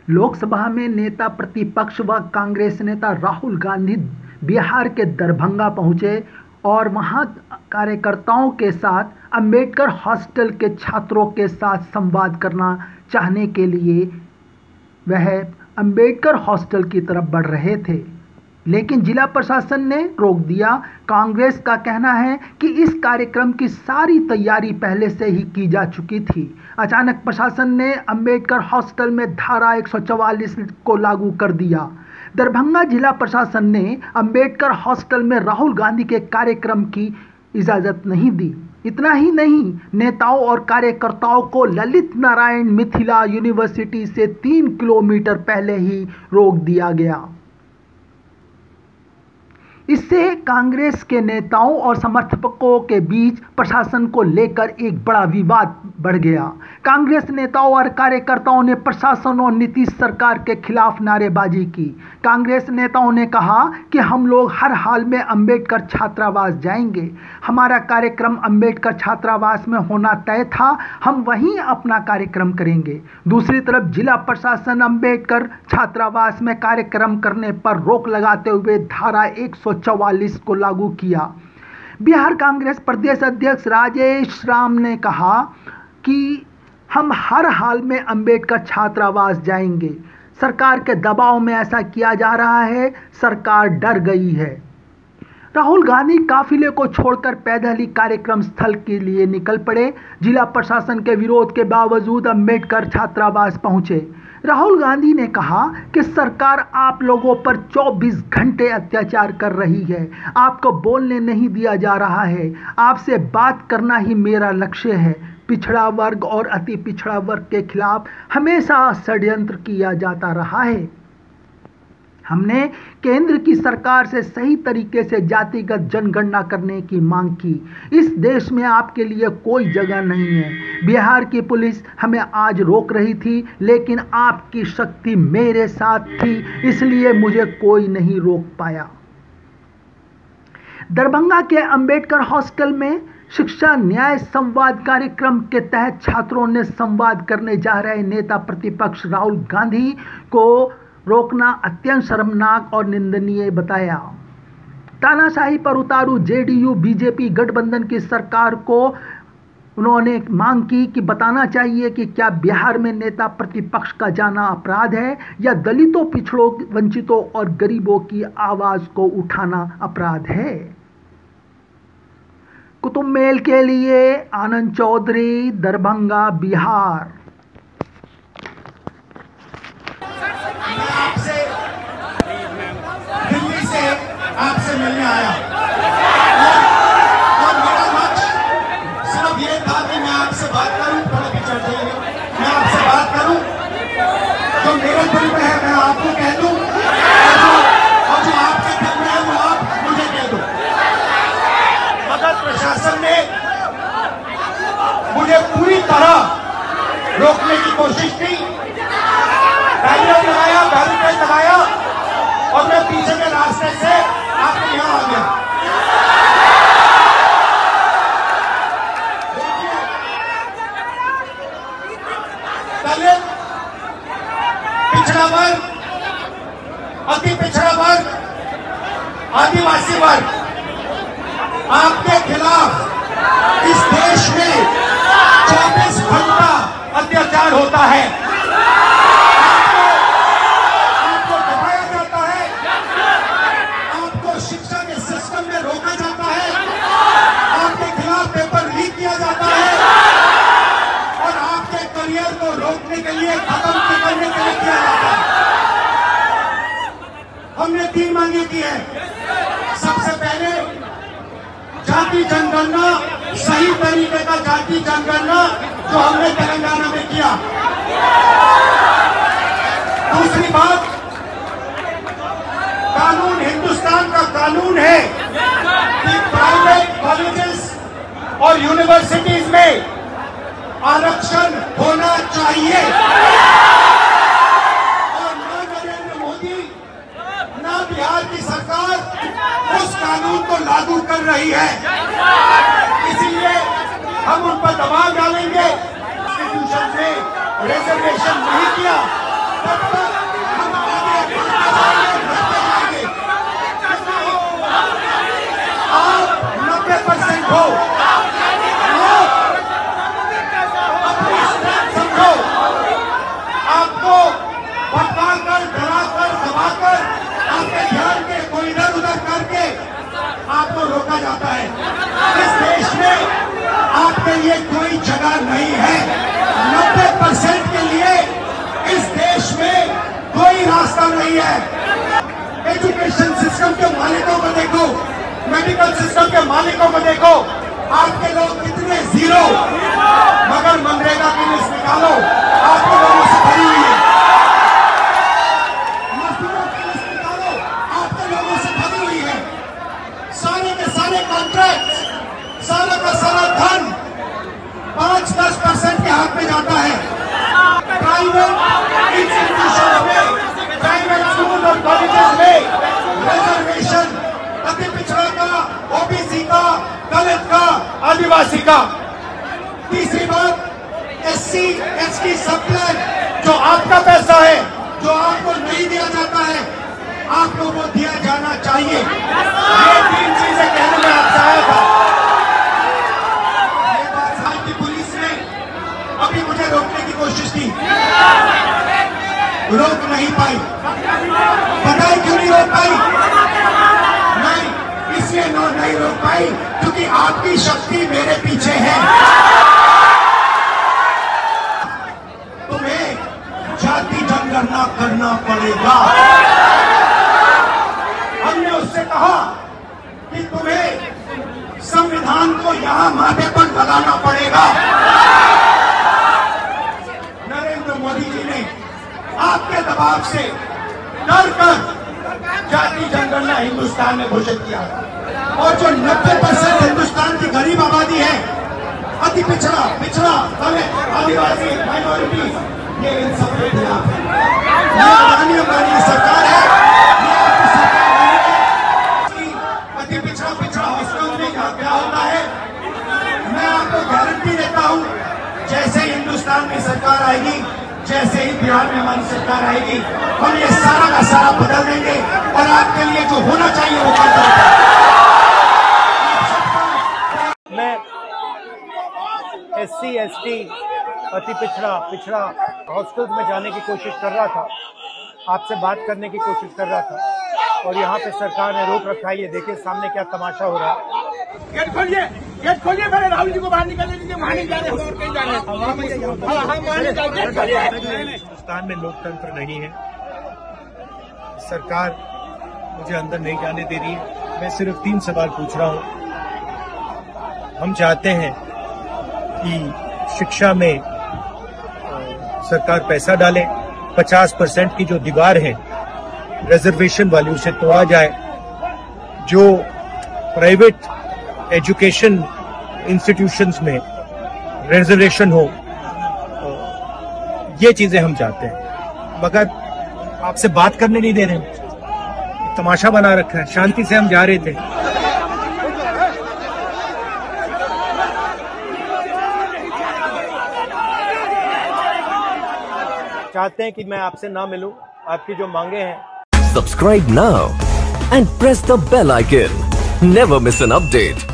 लोकसभा में नेता प्रतिपक्ष व कांग्रेस नेता राहुल गांधी बिहार के दरभंगा पहुंचे और वहां कार्यकर्ताओं के साथ अंबेडकर हॉस्टल के छात्रों के साथ संवाद करना चाहने के लिए वह अंबेडकर हॉस्टल की तरफ बढ़ रहे थे, लेकिन जिला प्रशासन ने रोक दिया। कांग्रेस का कहना है कि इस कार्यक्रम की सारी तैयारी पहले से ही की जा चुकी थी। अचानक प्रशासन ने अंबेडकर हॉस्टल में धारा 144 को लागू कर दिया। दरभंगा जिला प्रशासन ने अंबेडकर हॉस्टल में राहुल गांधी के कार्यक्रम की इजाज़त नहीं दी। इतना ही नहीं, नेताओं और कार्यकर्ताओं को ललित नारायण मिथिला यूनिवर्सिटी से 3 किलोमीटर पहले ही रोक दिया गया। इससे कांग्रेस के नेताओं और समर्थकों के बीच प्रशासन को लेकर एक बड़ा विवाद बढ़ गया। कांग्रेस नेताओं और कार्यकर्ताओं ने प्रशासन और नीतीश सरकार के खिलाफ नारेबाजी की। कांग्रेस नेताओं ने कहा कि हम लोग हर हाल में अंबेडकर छात्रावास जाएंगे। हमारा कार्यक्रम अंबेडकर छात्रावास में होना तय था, हम वहीं अपना कार्यक्रम करेंगे। दूसरी तरफ जिला प्रशासन अंबेडकर छात्रावास में कार्यक्रम करने पर रोक लगाते हुए धारा 144 को लागू किया। बिहार कांग्रेस प्रदेश अध्यक्ष राजेश राम ने कहा कि हम हर हाल में अंबेडकर छात्रावास जाएंगे। सरकार के दबाव में ऐसा किया जा रहा है, सरकार डर गई है। राहुल गांधी काफिले को छोड़कर पैदल ही कार्यक्रम स्थल के लिए निकल पड़े। जिला प्रशासन के विरोध के बावजूद अंबेडकर छात्रावास पहुंचे। राहुल गांधी ने कहा कि सरकार आप लोगों पर 24 घंटे अत्याचार कर रही है, आपको बोलने नहीं दिया जा रहा है, आपसे बात करना ही मेरा लक्ष्य है। पिछड़ा वर्ग और अति पिछड़ा वर्ग के खिलाफ हमेशा षड्यंत्र किया जाता रहा है। हमने केंद्र की सरकार से सही तरीके से जातिगत जनगणना करने की मांग की। इस देश में आपके लिए कोई जगह नहीं है। बिहार की पुलिस हमें आज रोक रही थी, लेकिन आपकी शक्ति मेरे साथ थी, इसलिए मुझे कोई नहीं रोक पाया। दरभंगा के अंबेडकर हॉस्टल में शिक्षा न्याय संवाद कार्यक्रम के तहत छात्रों ने संवाद करने जा रहे नेता प्रतिपक्ष राहुल गांधी को रोकना अत्यंत शर्मनाक और निंदनीय बताया। तानाशाही पर उतारू जेडीयू बीजेपी गठबंधन की सरकार को उन्होंने मांग की कि बताना चाहिए कि क्या बिहार में नेता प्रतिपक्ष का जाना अपराध है या दलितों, पिछड़ों, वंचितों और गरीबों की आवाज को उठाना अपराध है। कुतुब मेल के लिए आनंद चौधरी, दरभंगा, बिहार। दिल्ली से आपसे मिलने आया और मेरा लक्ष्य सिर्फ ये था कि मैं आपसे बात करूं, थोड़ा पिक्चर चाहिए, मैं आपसे बात करूं जो मेरे दिल में है मैं आपको कह दूं, और जो आपके दिल में है वो आप मुझे कह दो। मगर प्रशासन ने मुझे पूरी तरह रोकने की कोशिश की, बैरिकेड लगाया और मैं पीछे के रास्ते से आपके यहां आ गया। दलित, पिछड़ा वर्ग, अति पिछड़ा वर्ग, आदिवासी वर्ग, आपके खिलाफ इस देश में 24 घंटा अत्याचार होता है। रोकने के लिए, खत्म करने के लिए किया जाता है। हमने 3 मांगे की है। सबसे पहले जाति जनगणना, सही तरीके का जाति जनगणना जो हमने तेलंगाना में किया। दूसरी बात, कानून हिंदुस्तान का कानून है कि प्राइवेट कॉलेजेस और यूनिवर्सिटीज में आरक्षण होना चाहिए और ना नरेंद्र मोदी ना बिहार की सरकार उस कानून को लागू कर रही है। इसीलिए हम उन पर दबाव डालेंगे। कॉन्स्टिट्यूशन में रिजर्वेशन नहीं किया हम आगे बढ़ते जाएंगे। आप 90% हो, अपनी स्ट्रेंथ समझो। आपको भटकाकर, डराकर, दबाकर, आपके ध्यान के कोई इधर उधर करके आपको रोका जाता है। इस देश में आपके लिए कोई जगह नहीं है। 90% के लिए इस देश में कोई रास्ता नहीं है। एजुकेशन सिस्टम के मालिकों को देखो, मेडिकल सिस्टम के मालिकों को देखो, आपके लोग कितने जीरो, मगर मनरेगा की लिस्ट निकालो, आपके लोगों से भरी हुई है। मजदूरों की लिस्ट निकालो, आपके लोगों से भरी हुई है। सारे के सारे कॉन्ट्रैक्ट, सारा का सारा धन 5-10% के हाथ में जाता है। प्राइवेट इंस्टीट्यूशन में, प्राइवेट स्कूल और कॉलेजेस में रिजर्वेशन अति पिछड़ा का, ओबीसी का, दलित का, आदिवासी का। तीसरी बात, SC, ST सब प्लान, जो आपका पैसा है, जो आपको नहीं दिया जाता है, आपको वो दिया जाना चाहिए। ये 3 चीजें कहने में आपसे आया था। ये बात साल की पुलिस ने अभी मुझे रोकने की कोशिश की, रोक नहीं पाई। पता है क्यों नहीं रोक पाई? नहीं, इसलिए नहीं रोक पाई क्योंकि आपकी शक्ति मेरे पीछे है। तुम्हें जाति जनगणना करना पड़ेगा। हमने उससे कहा कि तुम्हें संविधान को यहां माथे पर लगाना पड़ेगा। नरेंद्र मोदी जी ने आपके दबाव से डर कर जाति जनगणना हिंदुस्तान में घोषित किया, और जो 90% हिंदुस्तान की गरीब आबादी है, अति पिछड़ा, दलित, आदिवासी, माइनॉरिटी, ये इन सब के खिलाफ है। ये अदानी अंबानी सरकार है, ये आपकी सरकार नहीं है। अति पिछड़ा हॉस्टल में क्या होता है, मैं आपको गारंटी देता हूं, जैसे हिंदुस्तान में सरकार आएगी, जैसे ही बिहार में हमारी सरकार आएगी, हम ये सारा का सारा बदल देंगे और आपके लिए जो होना चाहिए वो कर देंगे। मैं SC, ST, अति पिछड़ा हॉस्टल्स में जाने की कोशिश कर रहा था, आपसे बात करने की कोशिश कर रहा था, और यहाँ पे सरकार ने रोक रखा है। ये देखिए सामने क्या तमाशा हो रहा है। गेट खोलिए पहले राहुल जी को बाहर निकालने दीजिए, वहाँ नहीं जाने, और कहीं जाने। हिंदुस्तान में लोकतंत्र नहीं है, सरकार मुझे अंदर नहीं जाने दे रही है। मैं सिर्फ 3 सवाल पूछ रहा हूँ। हम चाहते हैं कि शिक्षा में सरकार पैसा डाले, 50% की जो दीवार है रिजर्वेशन वाली उसे तोड़ा जाए, जो प्राइवेट एजुकेशन इंस्टीट्यूशंस में रिजर्वेशन हो, ये चीजें हम चाहते हैं। मगर आपसे बात करने नहीं दे रहे, तमाशा बना रखा है। शांति से हम जा रहे थे। चाहते हैं कि मैं आपसे ना मिलूं, आपकी जो मांगे हैं। Subscribe now and press the bell icon. Never miss an update.